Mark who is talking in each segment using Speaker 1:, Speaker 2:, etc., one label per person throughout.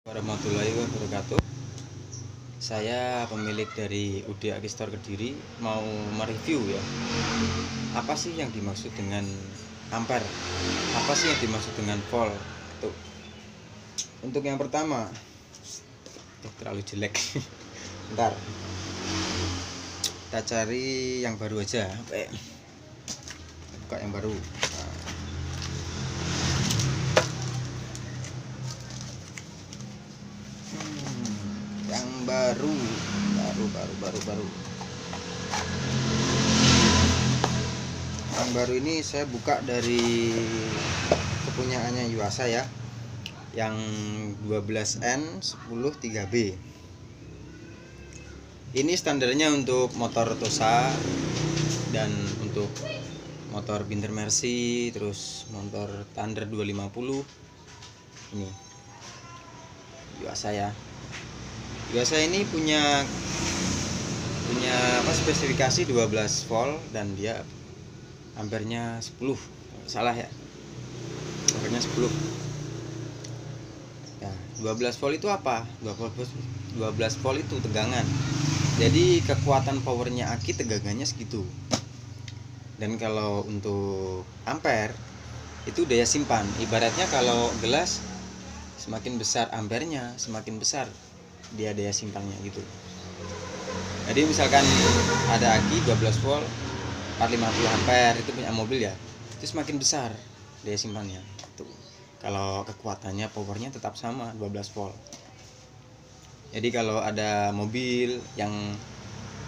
Speaker 1: Warahmatullahi wabarakatuh. Saya pemilik dari UD Aki Store Kediri mau mereview ya. Apa sih yang dimaksud dengan ampere? Apa sih yang dimaksud dengan volt? Tuh. Untuk yang pertama, terlalu jelek. Bentar. Kita cari yang baru aja. Buka yang baru. Yang baru. Yang baru ini saya buka dari kepunyaannya Yuasa ya. Yang 12N 10 3B. Ini standarnya untuk motor Tosa dan untuk motor Binder Mercy, terus motor Thunder 250. Ini Yuasa ya. Yuasa ini punya spesifikasi 12 volt dan dia ampernya 10. Salah ya. Ampernya 10. Ya, 12 volt itu apa? 12 volt itu tegangan. Jadi kekuatan powernya aki tegangannya segitu. Dan kalau untuk ampere itu daya simpan. Ibaratnya kalau gelas semakin besar ampernya, semakin besar dia daya simpannya gitu. Jadi misalkan ada aki 12 volt 450 ampere itu punya mobil ya, itu semakin besar daya simpannya. Tuh. Kalau kekuatannya powernya tetap sama 12 volt. Jadi kalau ada mobil yang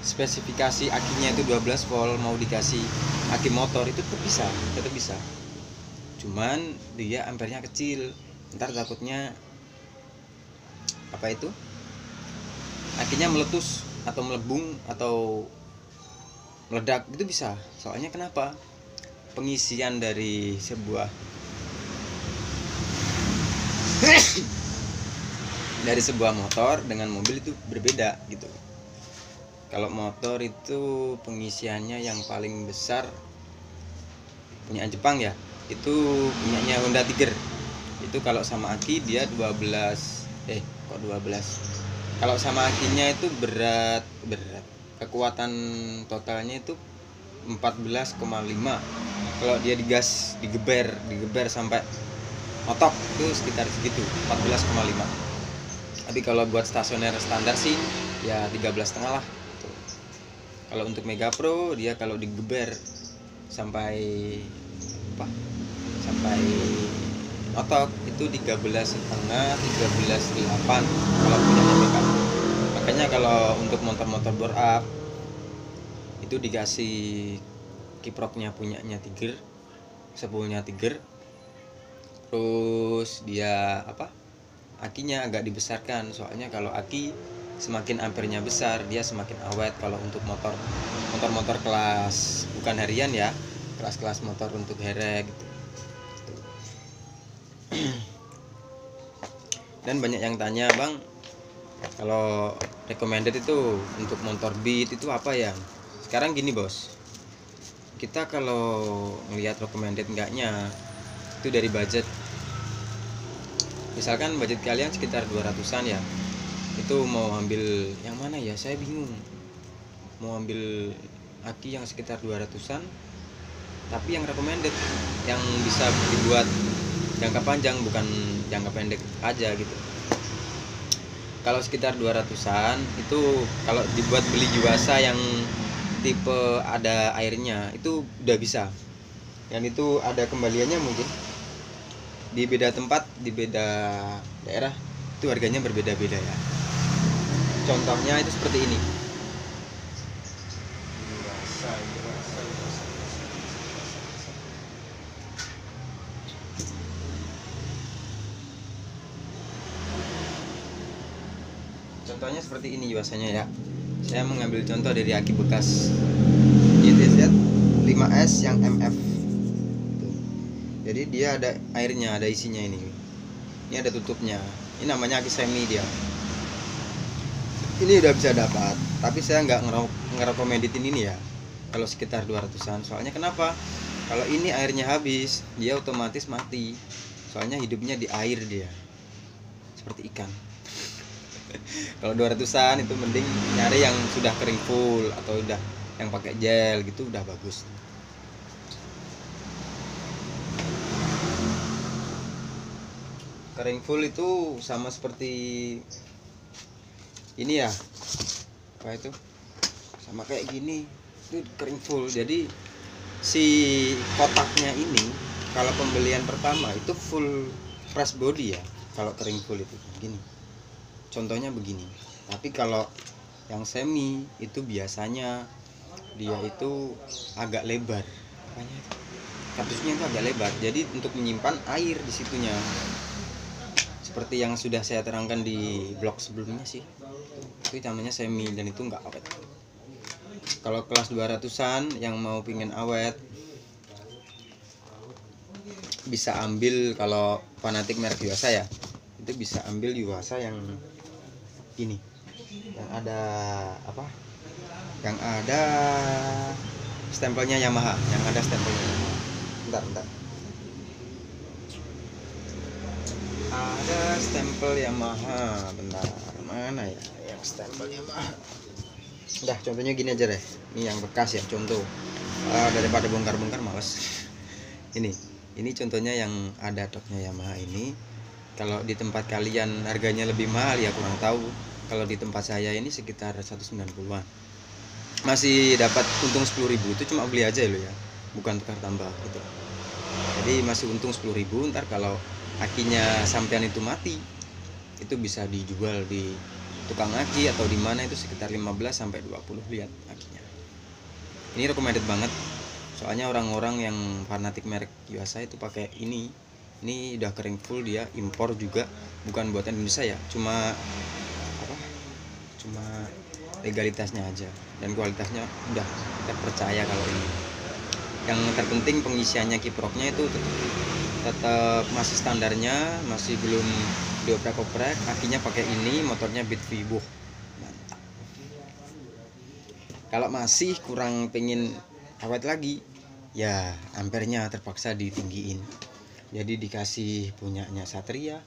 Speaker 1: spesifikasi akinya itu 12 volt mau dikasih aki motor itu tetap bisa. Cuman dia ampernya kecil. Ntar takutnya apa itu? Akinya meletus atau melebung atau meledak itu bisa. Soalnya kenapa? Pengisian dari sebuah motor dengan mobil itu berbeda gitu. Kalau motor itu pengisiannya yang paling besar punya Jepang ya, itu punyanya Honda Tiger. Itu kalau sama aki dia 12. Kalau sama akinya itu berat. Kekuatan totalnya itu 14,5. Kalau dia digas, digeber sampai otok itu sekitar segitu, 14,5. Tapi kalau buat stasioner standar sih ya 13,5 lah. Kalau untuk Mega Pro dia kalau digeber sampai otok itu 13,5, 13,8 kalau punya Mega. Makanya kalau untuk motor-motor bore up itu dikasih kiproknya punyanya Tiger, sepulnya Tiger. Terus dia akinya agak dibesarkan, soalnya kalau aki semakin ampernya besar dia semakin awet. Kalau untuk motor kelas bukan harian ya, kelas motor untuk herek gitu. Dan banyak yang tanya, bang, kalau recommended itu untuk motor beat itu apa ya? Sekarang gini bos, kita kalau melihat recommended enggaknya itu dari budget. Misalkan budget kalian sekitar 200-an ya, itu mau ambil yang mana ya, saya bingung. Mau ambil aki yang sekitar 200-an tapi yang recommended, yang bisa dibuat jangka panjang bukan jangka pendek aja gitu. Kalau sekitar 200-an itu kalau dibuat beli Yuasa yang tipe ada airnya itu udah bisa. Yang itu ada kembaliannya mungkin. Di beda tempat, di beda daerah itu harganya berbeda-beda ya. Contohnya itu seperti ini. Contohnya seperti ini Yuasanya ya. Saya mengambil contoh dari aki bekas YTZ 5S yang MF. Jadi dia ada airnya, ada isinya ini. Ini ada tutupnya. Ini namanya aki semi dia. Ini udah bisa dapat, tapi saya nggak ngerekomenditin ini ya. Kalau sekitar 200-an. Soalnya kenapa? Kalau ini airnya habis, dia otomatis mati. Soalnya hidupnya di air dia. Seperti ikan. Kalau 200-an itu mending nyari yang sudah kering full atau udah yang pakai gel gitu udah bagus. Kering full itu sama seperti ini ya, apa itu, sama kayak gini itu kering full. Jadi si kotaknya ini kalau pembelian pertama itu full press body ya, kalau kering full itu gini, contohnya begini. Tapi kalau yang semi itu biasanya dia itu agak lebar, kartusnya itu agak lebar, jadi untuk menyimpan air di situnya, seperti yang sudah saya terangkan di blog sebelumnya sih. Itu namanya semi dan itu enggak awet. Kalau kelas 200-an yang mau pingin awet bisa ambil, kalau fanatik merek Yuasa ya, itu bisa ambil Yuasa yang ini, yang ada apa? Yang ada stempelnya Yamaha, yang ada stempelnya Yamaha. Bentar. Ada stempel Yamaha, bentar, mana ya yang stempel Yamaha? Udah, contohnya gini aja deh. Ini yang bekas ya, contoh. Daripada bongkar-bongkar males. Ini contohnya yang ada toknya Yamaha ini. Kalau di tempat kalian harganya lebih mahal ya kurang tahu. Kalau di tempat saya ini sekitar 190-an. Masih dapat untung 10.000, itu cuma beli aja lo ya, bukan tukar tambah gitu. Jadi masih untung 10.000. Ntar kalau akinya sampean itu mati, itu bisa dijual di tukang aki atau di mana itu sekitar 15-20, lihat akinya. Ini recommended banget. Soalnya orang-orang yang fanatik merek Yuasa itu pakai ini. Ini udah kering full, dia impor juga, bukan buatan Indonesia ya. Cuma legalitasnya aja dan kualitasnya udah terpercaya. Kalau ini yang terpenting pengisiannya kiproknya itu tetap masih standarnya, masih belum dioprek-oprek. Akinya pakai ini, motornya Beat Vibo, mantap. Kalau masih kurang pengen awet lagi ya, ampernya terpaksa ditinggiin. Jadi dikasih punyanya Satria,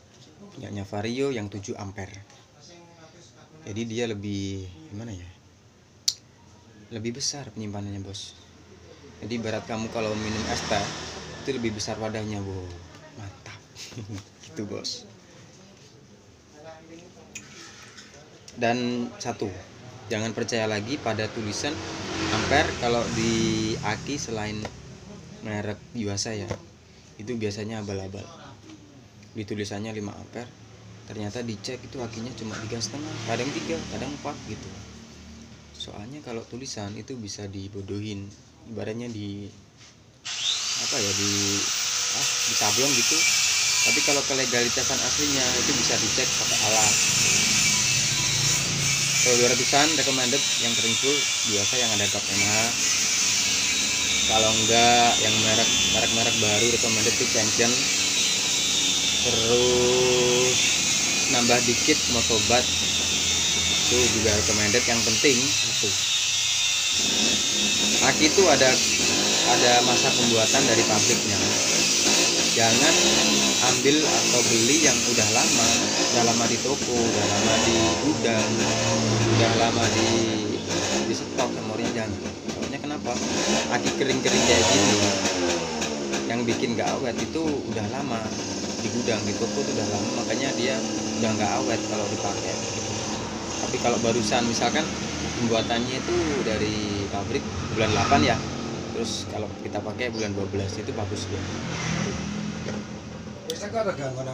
Speaker 1: punyanya Vario yang 7 ampere. Jadi dia lebih gimana ya, lebih besar penyimpanannya bos. Jadi ibarat kamu kalau minum es teh itu lebih besar wadahnya, wow, mantap. Gitu bos. Dan satu, jangan percaya lagi pada tulisan ampere kalau di aki selain merek Yuasa ya. Itu biasanya abal-abal. Di tulisannya 5 ampere, ternyata dicek itu akinya cuma 3,5, kadang 3, kadang 4 gitu. Soalnya kalau tulisan itu bisa dibodohin, ibaratnya di apa ya, di sablon gitu. Tapi kalau kelegalitasan aslinya itu bisa dicek pakai alat. Kalau 200-an recommended yang kering full biasa yang ada top Yamaha. Kalau enggak yang merek baru recommended itu Champion. Terus nambah dikit Motobat itu juga recommended. Yang penting satu, aki itu ada masa pembuatan dari pabriknya. Jangan ambil atau beli yang udah lama di toko, udah lama di gudang, udah lama di stok memorinya, jangan. Soalnya kenapa? Aki kering-kering kayak gini yang bikin gak awet itu udah lama di gudang, di toko itu udah lama, makanya dia udah gak awet kalau dipakai. Tapi kalau barusan misalkan pembuatannya itu dari pabrik bulan 8 ya, terus kalau kita pakai bulan 12 itu bagus banget.
Speaker 2: Biasa kok ada gangguan